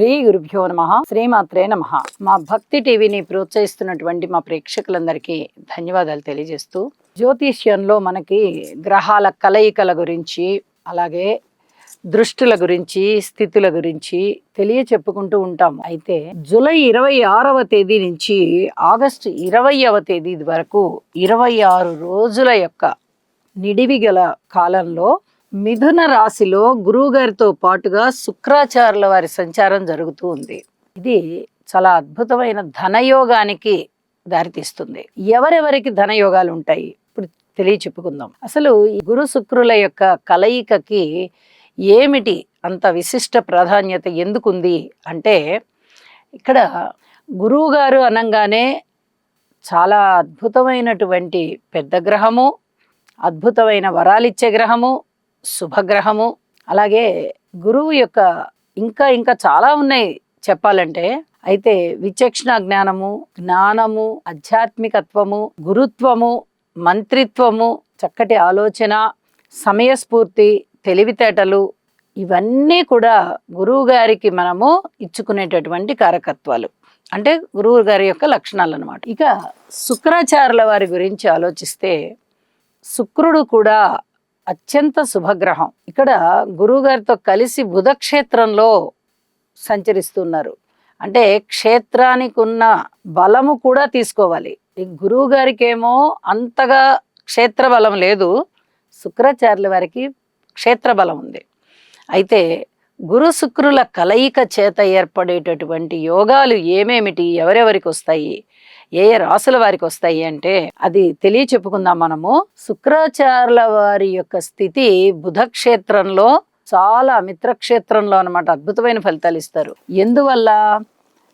శ్రీ గురుభ్యో నమః. శ్రీమాత్రే నమః. మా భక్తి టీవీని ప్రోత్సహిస్తున్నటువంటి మా ప్రేక్షకులందరికీ ధన్యవాదాలు తెలియజేస్తూ, జ్యోతిష్యంలో మనకి గ్రహాల కలయికల గురించి, అలాగే దృష్టుల గురించి, స్థితుల గురించి చెప్పుకుంటూ ఉంటాం. అయితే జూలై 26వ తేదీ నుంచి ఆగస్టు 20వ తేదీ వరకు 26 రోజుల యొక్క నిడివి గల కాలంలో మిథున రాశిలో గురువు గారితో పాటుగా శుక్రాచార్యుల వారి సంచారం జరుగుతూ ఉంది. ఇది చాలా అద్భుతమైన ధనయోగానికి దారితీస్తుంది. ఎవరెవరికి ధనయోగాలు ఉంటాయి ఇప్పుడు చెప్పుకుందాం. అసలు ఈ గురు శుక్రుల యొక్క కలయికకి ఏమిటి అంత విశిష్ట ప్రాధాన్యత ఎందుకుంది అంటే, ఇక్కడ గురువు గారు అనగానే చాలా అద్భుతమైనటువంటి పెద్ద గ్రహము, అద్భుతమైన వరాలిచ్చే గ్రహము, శుభగ్రహము. అలాగే గురువు యొక్క ఇంకా చాలా ఉన్నాయి చెప్పాలంటే. అయితే విచక్షణ జ్ఞానము, ఆధ్యాత్మికత్వము, గురుత్వము, మంత్రిత్వము, చక్కటి ఆలోచన, సమయస్ఫూర్తి, తెలివితేటలు, ఇవన్నీ కూడా గురువు గారికి మనము ఇచ్చుకునేటటువంటి కారకత్వాలు, అంటే గురువు గారి యొక్క లక్షణాలు అన్నమాట. ఇక శుక్రాచార్యుల వారి గురించి ఆలోచిస్తే, శుక్రుడు కూడా అత్యంత శుభగ్రహం. ఇక్కడ గురువు గారితో కలిసి బుధ క్షేత్రంలో సంచరిస్తున్నారు. అంటే క్షేత్రానికి ఉన్న బలము కూడా తీసుకోవాలి. ఈ గురువు గారికి ఏమో అంతగా క్షేత్ర బలం లేదు, శుక్రాచార్యుల వారికి క్షేత్ర బలం ఉంది. అయితే గురు శుక్రుల కలయిక చేత ఏర్పడేటటువంటి యోగాలు ఏమేమిటి, ఎవరెవరికి వస్తాయి, ఏ రాసుల వారికి వస్తాయి అంటే అది చెప్పుకుందాం మనము. శుక్రాచార్యుల వారి యొక్క స్థితి బుధ క్షేత్రంలో, చాలా మిత్రక్షేత్రంలో అన్నమాట, అద్భుతమైన ఫలితాలు ఇస్తారు. ఎందువల్ల?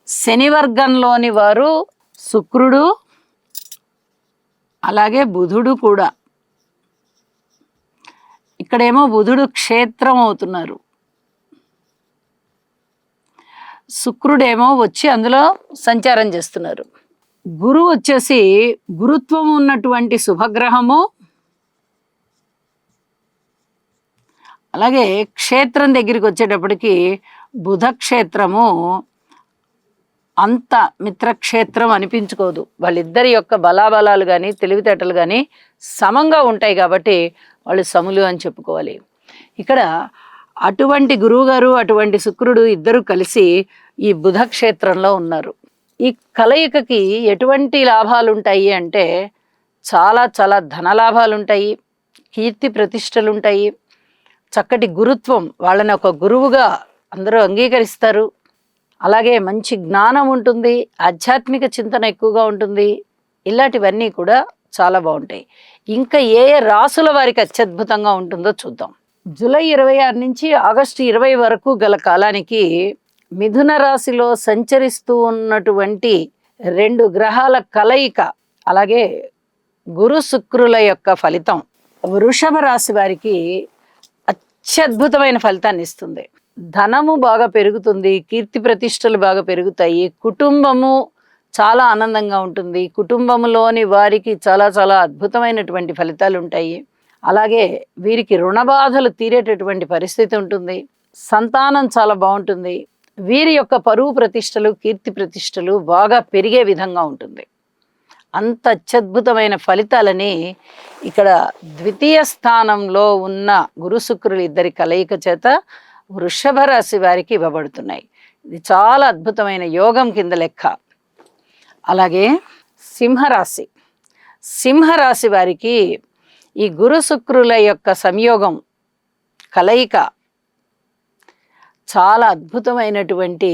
శని వర్గంలోని వారు శుక్రుడు, అలాగే బుధుడు కూడా. ఇక్కడేమో బుధుడు క్షేత్రం అవుతున్నారు, శుక్రుడేమో వచ్చి అందులో సంచారం చేస్తున్నారు. గురువు వచ్చేసి గురుత్వం ఉన్నటువంటి శుభగ్రహము, అలాగే క్షేత్రం దగ్గరికి వచ్చేటప్పటికి బుధ క్షేత్రము అంత మిత్రక్షేత్రం అనిపించుకోదు. వాళ్ళిద్దరి యొక్క బలాబలాలు కానీ తెలివితేటలు కానీ సమంగా ఉంటాయి కాబట్టి వాళ్ళు సములు అని చెప్పుకోవాలి. ఇక్కడ అటువంటి గురువుగారు, అటువంటి శుక్రుడు ఇద్దరు కలిసి ఈ బుధ క్షేత్రంలో ఉన్నారు. ఈ కలయికకి ఎటువంటి లాభాలు ఉంటాయి అంటే, చాలా చాలా ధనలాభాలు ఉంటాయి, కీర్తి ప్రతిష్టలు ఉంటాయి, చక్కటి గురుత్వం, వాళ్ళని ఒక గురువుగా అందరూ అంగీకరిస్తారు. అలాగే మంచి జ్ఞానం ఉంటుంది, ఆధ్యాత్మిక చింతన ఎక్కువగా ఉంటుంది. ఇలాంటివన్నీ కూడా చాలా బాగుంటాయి. ఇంకా ఏ రాసుల వారికి అత్యద్భుతంగా ఉంటుందో చూద్దాం. జూలై 26 నుంచి ఆగస్టు 20 వరకు గల కాలానికి మిథున రాశిలో సంచరిస్తూ ఉన్నటువంటి 2 గ్రహాల కలయిక, అలాగే గురు శుక్రుల యొక్క ఫలితం వృషభ రాశి వారికి అత్యద్భుతమైన ఫలితాన్ని ఇస్తుంది. ధనము బాగా పెరుగుతుంది, కీర్తి ప్రతిష్టలు బాగా పెరుగుతాయి, కుటుంబము చాలా ఆనందంగా ఉంటుంది, కుటుంబంలోని వారికి చాలా చాలా అద్భుతమైనటువంటి ఫలితాలు ఉంటాయి. అలాగే వీరికి రుణ బాధలు తీరేటటువంటి పరిస్థితి ఉంటుంది, సంతానం చాలా బాగుంటుంది, వీరి యొక్క పరువు ప్రతిష్టలు, కీర్తి ప్రతిష్టలు బాగా పెరిగే విధంగా ఉంటుంది. అంత అత్యద్భుతమైన ఫలితాలని ఇక్కడ ద్వితీయ స్థానంలో ఉన్న గురు శుక్రులు ఇద్దరి కలయిక చేత వృషభ రాశి వారికి ఇవ్వబడుతున్నాయి. ఇది చాలా అద్భుతమైన యోగం కింద లెక్క. అలాగే సింహరాశి వారికి ఈ గురు శుక్రుల యొక్క సంయోగం, కలయిక చాలా అద్భుతమైనటువంటి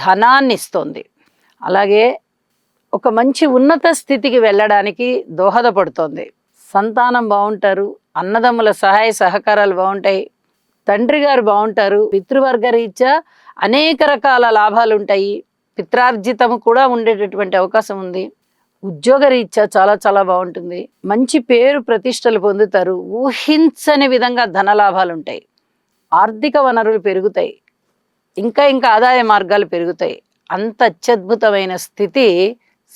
ధనాన్ని ఇస్తుంది. అలాగే ఒక మంచి ఉన్నత స్థితికి వెళ్ళడానికి దోహదపడుతుంది. సంతానం బాగుంటారు, అన్నదమ్ముల సహాయ సహకారాలు బాగుంటాయి, తండ్రి గారు బాగుంటారు, పితృవర్గ రీత్యా అనేక రకాల లాభాలు ఉంటాయి, పిత్రార్జితము కూడా ఉండేటటువంటి అవకాశం ఉంది. ఉద్యోగ రీత్యా చాలా చాలా బాగుంటుంది, మంచి పేరు ప్రతిష్టలు పొందుతారు, ఊహించని విధంగా ధనలాభాలు ఉంటాయి, ఆర్థిక వనరులు పెరుగుతాయి, ఇంకా ఆదాయ మార్గాలు పెరుగుతాయి. అంత అత్యద్భుతమైన స్థితి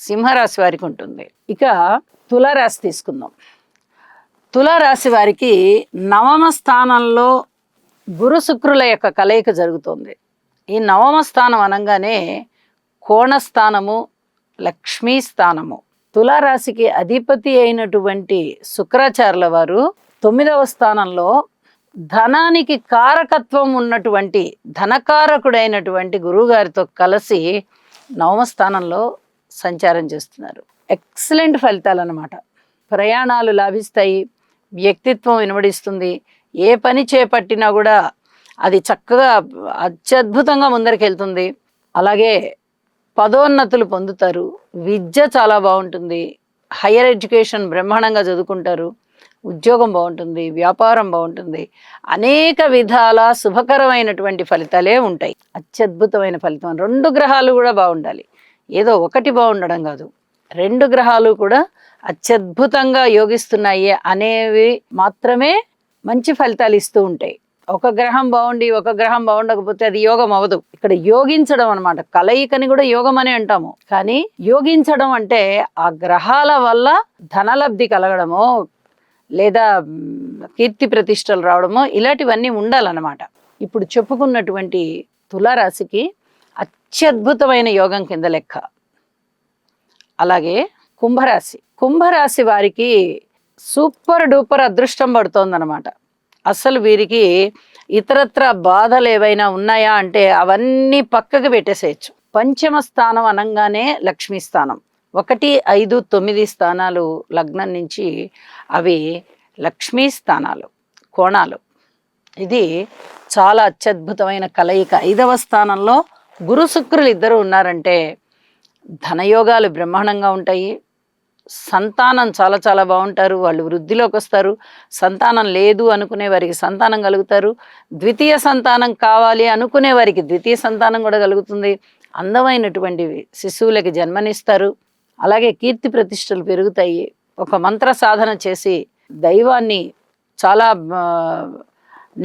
సింహరాశి వారికి ఉంటుంది. ఇక తులారాశి తీసుకుందాం. తులారాశి వారికి 9వ స్థానంలో గురు శుక్రుల యొక్క కలయిక జరుగుతుంది. ఈ నవమ స్థానం అనగానే కోణస్థానము, లక్ష్మీ స్థానము. తులారాశికి అధిపతి అయినటువంటి శుక్రాచార్యుల వారు 9వ స్థానంలో ధనానికి కారకత్వం ఉన్నటువంటి ధనకారకుడైనటువంటి గురువుగారితో కలిసి నవమ స్థానంలో సంచారం చేస్తున్నారు. ఎక్సలెంట్ ఫలితాలు అన్నమాట. ప్రయాణాలు లాభిస్తాయి, వ్యక్తిత్వం వినబడిస్తుంది, ఏ పని చేపట్టినా కూడా అది చక్కగా అత్యద్భుతంగా ముందరికి వెళ్తుంది. అలాగే పదోన్నతులు పొందుతారు, విద్య చాలా బాగుంటుంది, హయ్యర్ ఎడ్యుకేషన్ బ్రహ్మాండంగా చదువుకుంటారు, ఉద్యోగం బాగుంటుంది, వ్యాపారం బాగుంటుంది, అనేక విధాల శుభకరమైనటువంటి ఫలితాలే ఉంటాయి. అత్యద్భుతమైన ఫలితం. 2 గ్రహాలు కూడా బాగుండాలి, ఏదో ఒకటి బాగుండడం కాదు, 2 గ్రహాలు కూడా అత్యద్భుతంగా యోగిస్తున్నాయి అనేవి మాత్రమే మంచి ఫలితాలు ఇస్తూ ఉంటాయి. ఒక గ్రహం బాగుండి ఒక గ్రహం బాగుండకపోతే అది యోగం అవ్వదు. ఇక్కడ యోగించడం అనమాట. కలయికని కూడా యోగం అని అంటాము, కానీ యోగించడం అంటే ఆ గ్రహాల వల్ల ధనలబ్ధి కలగడమో లేదా కీర్తి ప్రతిష్టలు రావడమో ఇలాంటివన్నీ ఉండాలన్నమాట. ఇప్పుడు చెప్పుకున్నటువంటి తులారాశికి అత్యద్భుతమైన యోగం కింద లెక్క. అలాగే కుంభరాశి వారికి సూపర్ డూపర్ అదృష్టం పడుతోందన్నమాట. అసలు వీరికి ఇతరత్ర బాధలు ఏవైనా ఉన్నాయా అంటే అవన్నీ పక్కకు పెట్టేసేయచ్చు. పంచమ స్థానం అనగానే లక్ష్మీ స్థానం. 1, 5, 9 స్థానాలు లగ్నం నుంచి అవి లక్ష్మీ స్థానాలు, కోణాలు. ఇది చాలా అత్యద్భుతమైన కలయిక. 5వ స్థానంలో గురు శుక్రులు ఇద్దరు ఉన్నారంటే ధనయోగాలు బ్రహ్మాండంగా ఉంటాయి, సంతానం చాలా చాలా బాగుంటారు, వాళ్ళు వృద్ధిలోకి వస్తారు, సంతానం లేదు అనుకునే వారికి సంతానం కలుగుతారు, ద్వితీయ సంతానం కావాలి అనుకునే వారికి ద్వితీయ సంతానం కూడా కలుగుతుంది, అందమైనటువంటి శిశువులకి జన్మనిస్తారు. అలాగే కీర్తి ప్రతిష్టలు పెరుగుతాయి. ఒక మంత్ర సాధన చేసి దైవాన్ని చాలా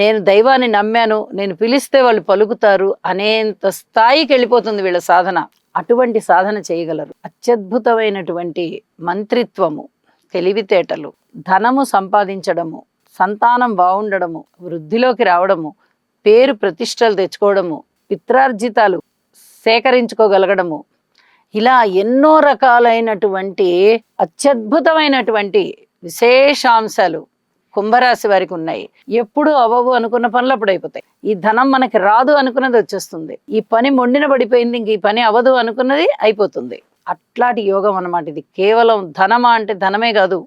నేను దైవాన్ని నమ్మాను, నేను పిలిస్తే వాళ్ళు పలుకుతారు అనేంత స్థాయికి వెళ్ళిపోతుంది వీళ్ళ సాధన. అటువంటి సాధన చేయగలరు. అత్యద్భుతమైనటువంటి మంత్రిత్వము, తెలివితేటలు, ధనము సంపాదించడము, సంతానం బాగుండడము, వృద్ధిలోకి రావడము, పేరు ప్రతిష్టలు తెచ్చుకోవడము, పిత్రార్జితాలు సేకరించుకోగలగడము, ఇలా ఎన్నో రకాలైనటువంటి అత్యద్భుతమైనటువంటి విశేషాంశాలు కుంభరాశి వారికి ఉన్నాయి. ఎప్పుడు అవ్వవు అనుకున్న పనులు అప్పుడు అయిపోతాయి. ఈ ధనం మనకి రాదు అనుకున్నది వచ్చేస్తుంది. ఈ పని మొండిన పడిపోయింది, ఇంక ఈ పని అవ్వదు అనుకున్నది అయిపోతుంది. అట్లాంటి యోగం అన్నమాట ఇది. కేవలం ధనమా అంటే ధనమే కాదు,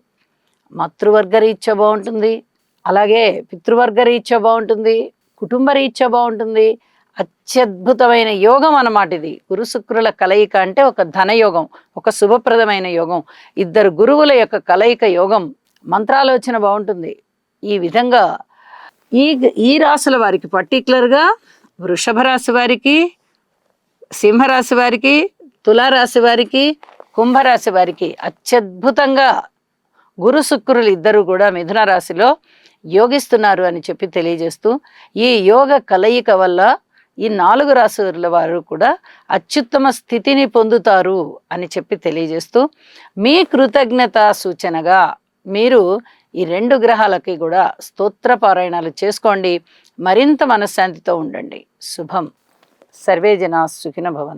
మాతృవర్గ రీత్యా బాగుంటుంది, అలాగే పితృవర్గ రీత్యా బాగుంటుంది, కుటుంబ రీత్యా బాగుంటుంది. అత్యద్భుతమైన యోగం అన్నమాట ఇది. గురు శుక్రుల కలయిక అంటే ఒక ధనయోగం, ఒక శుభప్రదమైన యోగం, 2 గురువుల యొక్క కలయిక యోగం. మంత్రాలోచన బాగుంటుంది. ఈ విధంగా ఈ రాశుల వారికి, పర్టికులర్గా వృషభ రాశి వారికి, సింహరాశి వారికి, తులారాశి వారికి, కుంభరాశి వారికి అత్యద్భుతంగా గురు శుక్రులు ఇద్దరు కూడా మిథున రాశిలో యోగిస్తున్నారు అని చెప్పి తెలియజేస్తూ, ఈ యోగ కలయిక వల్ల ఈ 4 రాశుల వారు కూడా అత్యుత్తమ స్థితిని పొందుతారు అని చెప్పి తెలియజేస్తూ, మీ కృతజ్ఞత సూచనగా మీరు ఈ 2 గ్రహాలకి కూడా స్తోత్ర పారాయణాలు చేసుకోండి. మరింత మనశ్శాంతితో ఉండండి. శుభం. సర్వే జనా సుఖినో భవంతు.